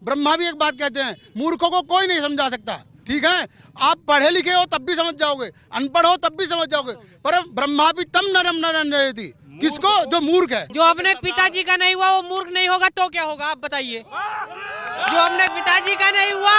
ब्रह्मा भी एक बात कहते हैं, मूर्खों को कोई नहीं समझा सकता। ठीक है, आप पढ़े लिखे हो तब भी समझ जाओगे, अनपढ़ हो तब भी समझ जाओगे, पर ब्रह्मा भी तम नरम नरम थी। किसको? जो मूर्ख है। जो अपने पिताजी का नहीं हुआ वो मूर्ख नहीं होगा तो क्या होगा, आप बताइए। जो अपने पिताजी का नहीं हुआ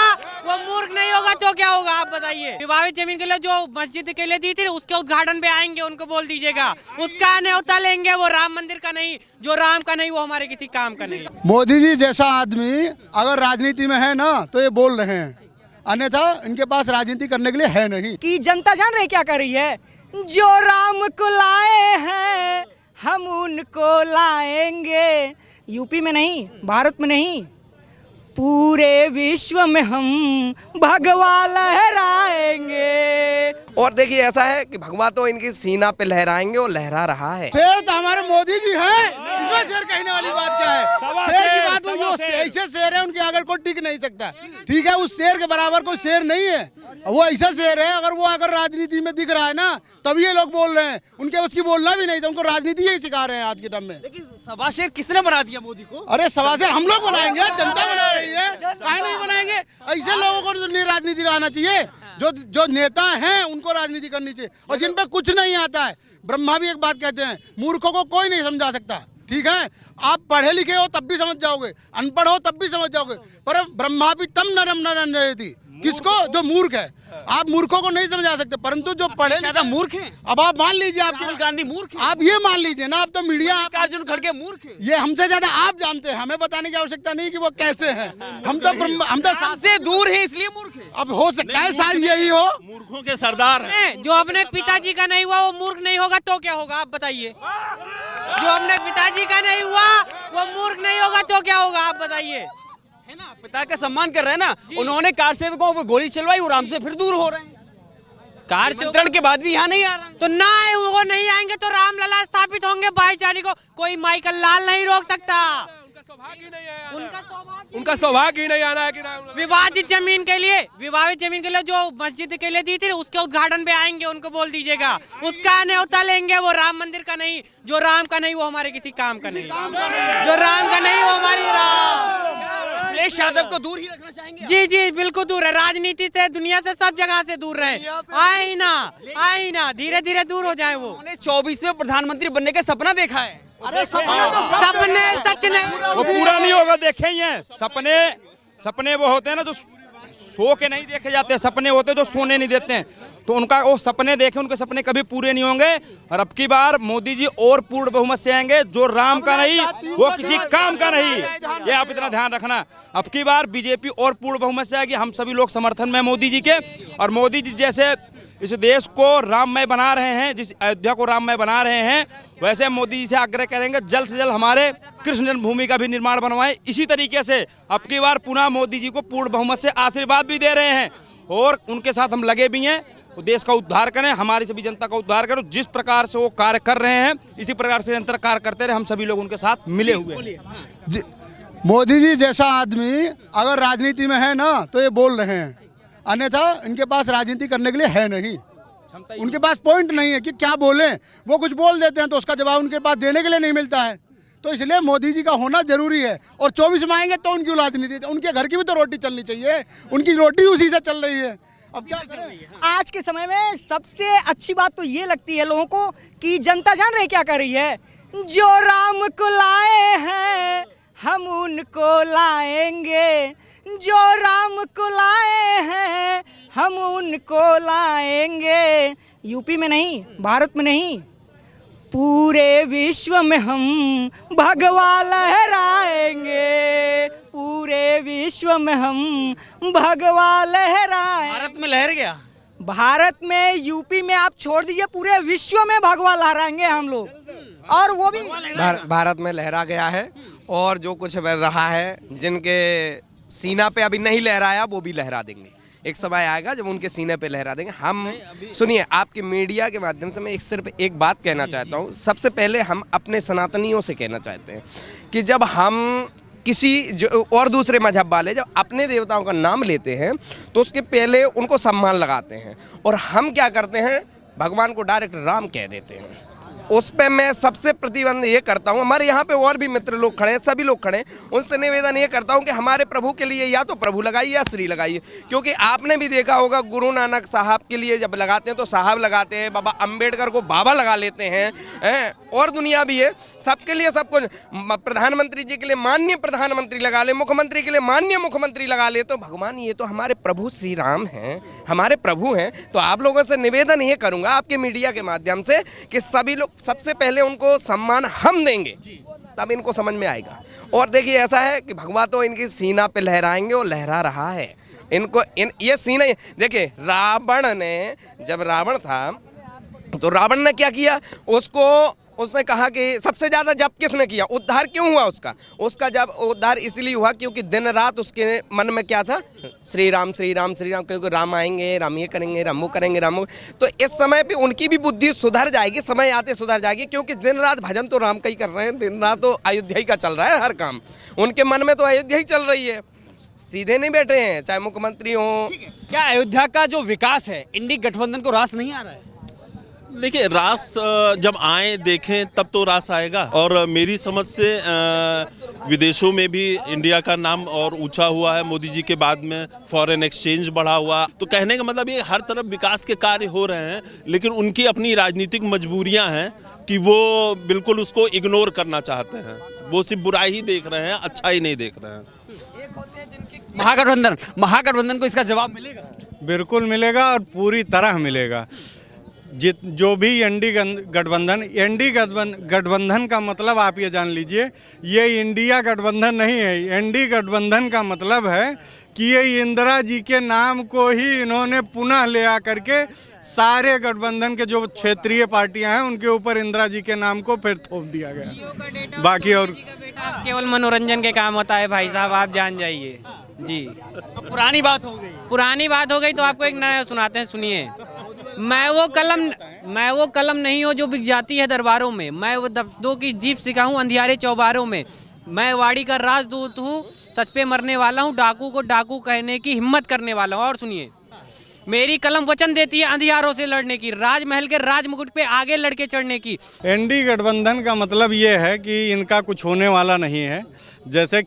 वो मूर्ख नहीं होगा तो क्या होगा, आप बताइए। विवादित जमीन के लिए जो मस्जिद के लिए दी थी उसके उद्घाटन पे आएंगे, उनको बोल दीजिएगा उसका न्योता लेंगे। वो राम मंदिर का नहीं, जो राम का नहीं वो हमारे किसी काम का नहीं। मोदी जी जैसा आदमी अगर राजनीति में है ना तो ये बोल रहे हैं, अन्यथा इनके पास राजनीति करने के लिए है नहीं। कि जनता जान रही क्या कर रही है? जो राम को लाए हैं हम उनको लाएंगे। यूपी में नहीं, भारत में नहीं, पूरे विश्व में हम भगवा लहराएंगे। और देखिए ऐसा है कि भगवा तो इनकी सीना पे लहराएंगे और लहरा रहा है। शेर तो हमारे मोदी जी हैं, इसमें शेर कहने वाली बात क्या है? शेर की बात वो ऐसे शेर है, उनके आगे कोई टिक नहीं सकता। ठीक है, उस शेर के बराबर कोई शेर नहीं है, वो ऐसा शेर है। अगर वो अगर राजनीति में दिख रहा है ना तब ये लोग बोल रहे हैं, उनके बस की बोलना भी नहीं था, उनको राजनीति यही सिखा रहे हैं आज के टाइम में। लेकिन सवा शेर किसने बना दिया मोदी को? अरे सवा शेर हम लोग बनाएंगे, जनता बना रही है, काहे नहीं बनाएंगे? ऐसे लोगों को नहीं राजनीति आना चाहिए, जो नेता हैं उनको राजनीति करनी चाहिए, और जिन पर कुछ नहीं आता है। ब्रह्मा भी एक बात कहते हैं, मूर्खों को कोई नहीं समझा सकता। ठीक है, आप पढ़े लिखे हो तब भी समझ जाओगे, अनपढ़ हो तब भी समझ जाओगे, पर ब्रह्मा भी तम नरम नरम थी। किसको? जो मूर्ख है। आप मूर्खों को नहीं समझा सकते, परंतु जो पढ़े ज्यादा मूर्ख हैं। अब आप मान लीजिए, राहुल गांधी मूर्ख हैं। आप ये मान लीजिए ना, अब तो मीडिया अर्जुन खड़गे मूर्ख हैं। ये हमसे ज्यादा आप जानते हैं, हमें बताने की आवश्यकता नहीं कि वो कैसे हैं। हम तो से दूर है इसलिए मूर्ख है। अब हो सकता है शायद यही हो। मूर्खों के सरदार हैं। जो अपने पिताजी का नहीं हुआ वो मूर्ख नहीं होगा तो क्या होगा, आप बताइए। जो अपने पिताजी का नहीं हुआ वो मूर्ख नहीं होगा तो क्या होगा, आप बताइए। है ना, पिता का सम्मान कर रहे हैं ना। उन्होंने कार सेवकों को गोली चलवाई, वो राम से फिर दूर हो रहे हैं। कार निमंत्रण के बाद भी यहाँ नहीं आ रहा है। तो ना वो नहीं आएंगे तो रामलला स्थापित होंगे। भाईचारे को कोई माइकल लाल नहीं रोक सकता। उनका सौभाग्य ही नहीं है, उनका सौभाग्य ही नहीं आना है कि ना। विवादित जमीन के लिए जो मस्जिद के लिए दी थी उसके उद्घाटन पे आएंगे, उनको बोल दीजिएगा उसका न्योता लेंगे। वो राम मंदिर का नहीं, जो राम का नहीं वो हमारे किसी काम का नहीं। जो राम का नहीं वो हमारी अखिलेश यादव को दूर ही रखना चाहेंगे। जी बिल्कुल दूर है, राजनीति से, दुनिया से, सब जगह से दूर रहे। आए ना धीरे धीरे दूर हो जाए। वो 24वें प्रधानमंत्री बनने का सपना देखा है। अरे सपने सच नहीं, वो पूरा नहीं होगा, देखे ही हैं। सपने वो होते हैं ना जो सो के नहीं देखे जाते, सपने होते हैं जो सोने नहीं देते हैं। तो उनका वो सपने देखे, उनके सपने कभी पूरे नहीं होंगे। और अब की बार मोदी जी और पूर्ण बहुमत से आएंगे। जो राम का नहीं वो किसी काम का नहीं, ये आप इतना ध्यान रखना। अब की बार बीजेपी और पूर्ण बहुमत से आएगी। हम सभी लोग समर्थन में मोदी जी के। और मोदी जी जैसे इस देश को राममय बना रहे हैं, जिस अयोध्या को राममय बना रहे हैं, वैसे मोदी जी से आग्रह करेंगे जल्द से जल्द हमारे कृष्ण जन्मभूमि का भी निर्माण बनवाएं। इसी तरीके से अब की बार पुनः मोदी जी को पूर्ण बहुमत से आशीर्वाद भी दे रहे हैं, और उनके साथ हम लगे भी हैं। वो देश का उद्धार करें, हमारी सभी जनता का उद्धार करें। जिस प्रकार से वो कार्य कर रहे हैं इसी प्रकार से निरंतर कार्य करते रहे। हम सभी लोग उनके साथ मिले हुए हैं। मोदी जी जैसा आदमी अगर राजनीति में है ना तो ये बोल रहे हैं, अन्यथा इनके पास राजनीति करने के लिए है नहीं। उनके पास पॉइंट नहीं है कि क्या बोले। वो कुछ बोल देते हैं तो उसका जवाब उनके पास देने के लिए नहीं मिलता है। तो इसलिए मोदी जी का होना जरूरी है। और 24 में आएंगे तो उनकी राजनीति, उनके घर की भी तो रोटी चलनी चाहिए, उनकी रोटी उसी से चल रही है। अब क्या करें? आज के समय में सबसे अच्छी बात तो ये लगती है लोगों को कि जनता जान रही क्या कर रही है? जो राम को लाए हैं हम उनको लाएंगे। जो राम को लाए हैं हम उनको लाएंगे। यूपी में नहीं, भारत में नहीं, पूरे विश्व में हम भगवा लहराएंगे। पूरे विश्व में हम भगवा लहराएंगे। भारत में लहर गया। भारत में, यूपी में आप छोड़ दीजिए, पूरे विश्व में भगवा लहराएंगे हम लोग। और वो भी भारत में लहरा गया है, और जो कुछ रहा है, जिनके सीना पे अभी नहीं लहराया वो भी लहरा देंगे। एक समय आएगा जब उनके सीने पे लहरा देंगे। हम सुनिए, आपके मीडिया के माध्यम से मैं सिर्फ एक बात कहना चाहता हूँ। सबसे पहले हम अपने सनातनियों से कहना चाहते हैं कि जब हम किसी और दूसरे मजहब वाले जब अपने देवताओं का नाम लेते हैं तो उसके पहले उनको सम्मान लगाते हैं, और हम क्या करते हैं, भगवान को डायरेक्ट राम कह देते हैं। उस पे मैं सबसे प्रतिबंध ये करता हूँ, हमारे यहाँ पे और भी मित्र लोग खड़े हैं, सभी लोग खड़े हैं, उनसे निवेदन ये करता हूँ कि हमारे प्रभु के लिए या तो प्रभु लगाइए या श्री लगाइए। क्योंकि आपने भी देखा होगा गुरु नानक साहब के लिए जब लगाते हैं तो साहब लगाते हैं, बाबा अंबेडकर को बाबा लगा लेते हैं, और दुनिया भी है, सबके लिए सब कुछ। प्रधानमंत्री जी के लिए माननीय प्रधानमंत्री लगा ले, मुख्यमंत्री के लिए माननीय मुख्यमंत्री लगा ले। तो भगवान ये तो हमारे प्रभु श्री राम हैं, हमारे प्रभु हैं। तो आप लोगों से निवेदन ये करूँगा आपके मीडिया के माध्यम से कि सभी लोग सबसे पहले उनको सम्मान हम देंगे, तब इनको समझ में आएगा। और देखिए ऐसा है कि भगवा तो इनकी सीना पे लहराएंगे, और लहरा रहा है इनको ये सीना। देखिए रावण ने, जब रावण था तो रावण ने क्या किया, उसने कहा कि सबसे ज़्यादा जप किसने किया, उद्धार क्यों हुआ उसका जब उद्धार इसलिए हुआ क्योंकि दिन रात उसके मन में क्या था, श्री राम श्री राम श्री राम, क्योंकि राम आएंगे, राम ये करेंगे, राम वो करेंगे, राम वो। तो इस समय पे उनकी भी बुद्धि सुधर जाएगी, समय आते सुधर जाएगी, क्योंकि दिन रात भजन तो राम का ही कर रहे हैं, दिन रात तो अयोध्या ही का चल रहा है हर काम, उनके मन में तो अयोध्या ही चल रही है, सीधे नहीं बैठे हैं, चाहे मुख्यमंत्री हो। क्या अयोध्या का जो विकास है इंडी गठबंधन को रास नहीं आ रहा है? देखिए रास जब आए देखें तब तो रास आएगा। और मेरी समझ से विदेशों में भी इंडिया का नाम और ऊंचा हुआ है मोदी जी के बाद में, फॉरेन एक्सचेंज बढ़ा हुआ। तो कहने का मतलब ये हर तरफ विकास के कार्य हो रहे हैं, लेकिन उनकी अपनी राजनीतिक मजबूरियां हैं कि वो बिल्कुल उसको इग्नोर करना चाहते हैं। वो सिर्फ बुराई ही देख रहे हैं, अच्छा ही नहीं देख रहे हैं। महागठबंधन को इसका जवाब मिलेगा? बिल्कुल मिलेगा, और पूरी तरह मिलेगा। जो भी एनडी गठबंधन का मतलब आप ये जान लीजिए, ये इंडिया गठबंधन नहीं है। एनडी गठबंधन का मतलब है कि ये इंदिरा जी के नाम को ही इन्होंने पुनः ले आकर के सारे गठबंधन के जो क्षेत्रीय पार्टियां हैं उनके ऊपर इंदिरा जी के नाम को फिर थोप दिया गया। बाकी और केवल मनोरंजन के काम होता है भाई साहब, आप जान जाइए जी। पुरानी बात हो गई तो आपको एक नया सुनाते हैं, सुनिए। मैं वो कलम नहीं हूँ जो बिक जाती है दरबारों में, मैं वो दफ्तरों की जीप सिखाऊं अंधियारे चौबारों में, मैं वाड़ी का राजदूत हूँ, सच पे मरने वाला हूँ, डाकू को डाकू कहने की हिम्मत करने वाला हूँ। और सुनिए, मेरी कलम वचन देती है अंधियारों से लड़ने की, राजमहल के राजमुकुट पे आगे लड़के चढ़ने की। एनडी गठबंधन का मतलब ये है कि इनका कुछ होने वाला नहीं है। जैसे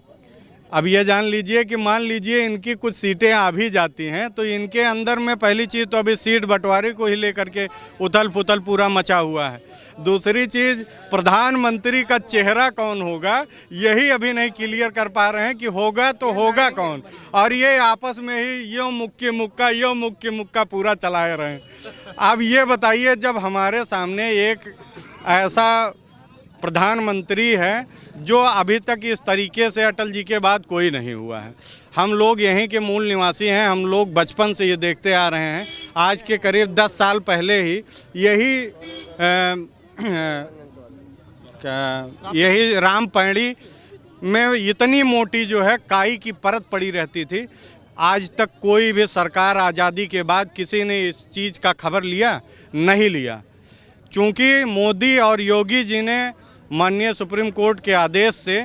अब ये जान लीजिए कि मान लीजिए इनकी कुछ सीटें आ भी जाती हैं तो इनके अंदर में पहली चीज़ तो अभी सीट बंटवारे को ही लेकर के उथल पुथल पूरा मचा हुआ है। दूसरी चीज़, प्रधानमंत्री का चेहरा कौन होगा यही अभी नहीं क्लियर कर पा रहे हैं कि होगा तो होगा कौन, और ये आपस में ही यो मुक्के मुक्का पूरा चलाए रहे हैं। अब ये बताइए, जब हमारे सामने एक ऐसा प्रधानमंत्री है जो अभी तक इस तरीके से अटल जी के बाद कोई नहीं हुआ है। हम लोग यहीं के मूल निवासी हैं, हम लोग बचपन से ये देखते आ रहे हैं। आज के करीब 10 साल पहले ही यही रामपैड़ी में इतनी मोटी जो है काई की परत पड़ी रहती थी। आज तक कोई भी सरकार आज़ादी के बाद किसी ने इस चीज़ का खबर नहीं लिया। चूँकि मोदी और योगी जी ने माननीय सुप्रीम कोर्ट के आदेश से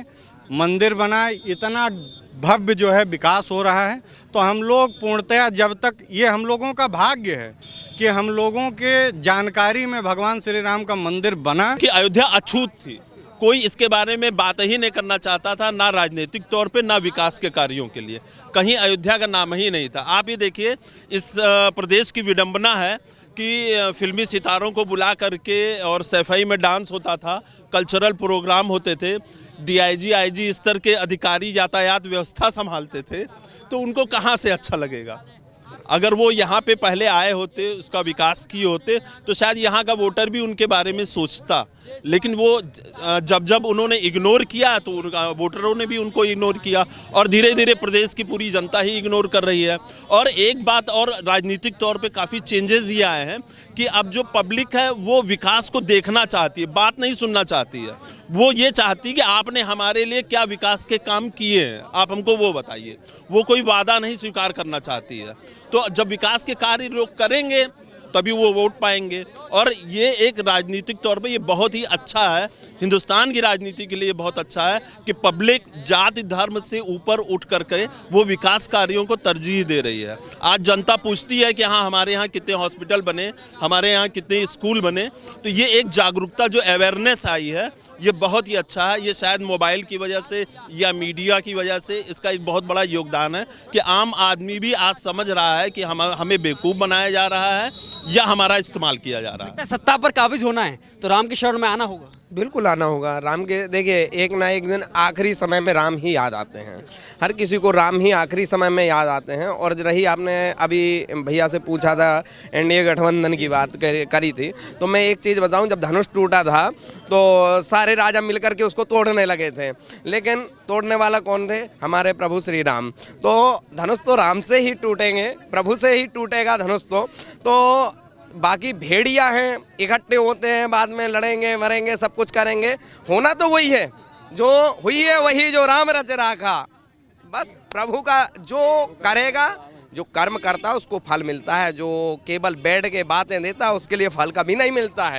मंदिर बना, इतना भव्य जो है विकास हो रहा है, तो हम लोग पूर्णतया जब तक, ये हम लोगों का भाग्य है कि हम लोगों के जानकारी में भगवान श्री राम का मंदिर बना। कि अयोध्या अछूत थी, कोई इसके बारे में बात ही नहीं करना चाहता था, ना राजनीतिक तौर पे ना विकास के कार्यों के लिए, कहीं अयोध्या का नाम ही नहीं था। आप ये देखिए, इस प्रदेश की विडंबना है कि फिल्मी सितारों को बुला करके और सफाई में डांस होता था, कल्चरल प्रोग्राम होते थे, डीआईजी आईजी स्तर के अधिकारी यातायात व्यवस्था संभालते थे, तो उनको कहाँ से अच्छा लगेगा। अगर वो यहाँ पे पहले आए होते, उसका विकास किए होते, तो शायद यहाँ का वोटर भी उनके बारे में सोचता। लेकिन वो जब उन्होंने इग्नोर किया तो वोटरों ने भी उनको इग्नोर किया, और धीरे धीरे प्रदेश की पूरी जनता ही इग्नोर कर रही है। और एक बात और, राजनीतिक तौर पे काफ़ी चेंजेस ये आए हैं कि अब जो पब्लिक है वो विकास को देखना चाहती है, बात नहीं सुनना चाहती है। वो ये चाहती है कि आपने हमारे लिए क्या विकास के काम किए हैं, आप हमको वो बताइए। वो कोई वादा नहीं स्वीकार करना चाहती है। तो जब विकास के कार्य लोग करेंगे तभी वो वोट पाएंगे। और ये एक राजनीतिक तौर पे ये बहुत ही अच्छा है, हिंदुस्तान की राजनीति के लिए बहुत अच्छा है कि पब्लिक जाति धर्म से ऊपर उठ करके वो विकास कार्यों को तरजीह दे रही है। आज जनता पूछती है कि हाँ हमारे यहाँ कितने हॉस्पिटल बने, हमारे यहाँ कितने स्कूल बने, तो ये एक जागरूकता जो अवेयरनेस आई है ये बहुत ही अच्छा है। ये शायद मोबाइल की वजह से या मीडिया की वजह से इसका एक बहुत बड़ा योगदान है कि आम आदमी भी आज समझ रहा है कि हमें बेवकूफ़ बनाया जा रहा है या हमारा इस्तेमाल किया जा रहा है। सत्ता पर काबिज होना है तो राम के शरण में आना होगा। बिल्कुल आना होगा। राम के देखिए एक ना एक दिन आखिरी समय में राम ही याद आते हैं, हर किसी को राम ही आखिरी समय में याद आते हैं। और रही आपने अभी भैया से पूछा था एनडीए गठबंधन की बात करी थी, तो मैं एक चीज़ बताऊं, जब धनुष टूटा था तो सारे राजा मिलकर के उसको तोड़ने लगे थे, लेकिन तोड़ने वाला कौन थे? हमारे प्रभु श्री राम। तो धनुष तो राम से ही टूटेंगे, प्रभु से ही टूटेगा धनुष। तो बाकी भेड़िया हैं, इकट्ठे होते हैं, बाद में लड़ेंगे मरेंगे सब कुछ करेंगे, होना तो वही है जो हुई है, वही जो राम रच राखा। बस प्रभु का जो करेगा, जो कर्म करता है उसको फल मिलता है, जो केवल बैठ के बातें देता है उसके लिए फल कभी नहीं मिलता है।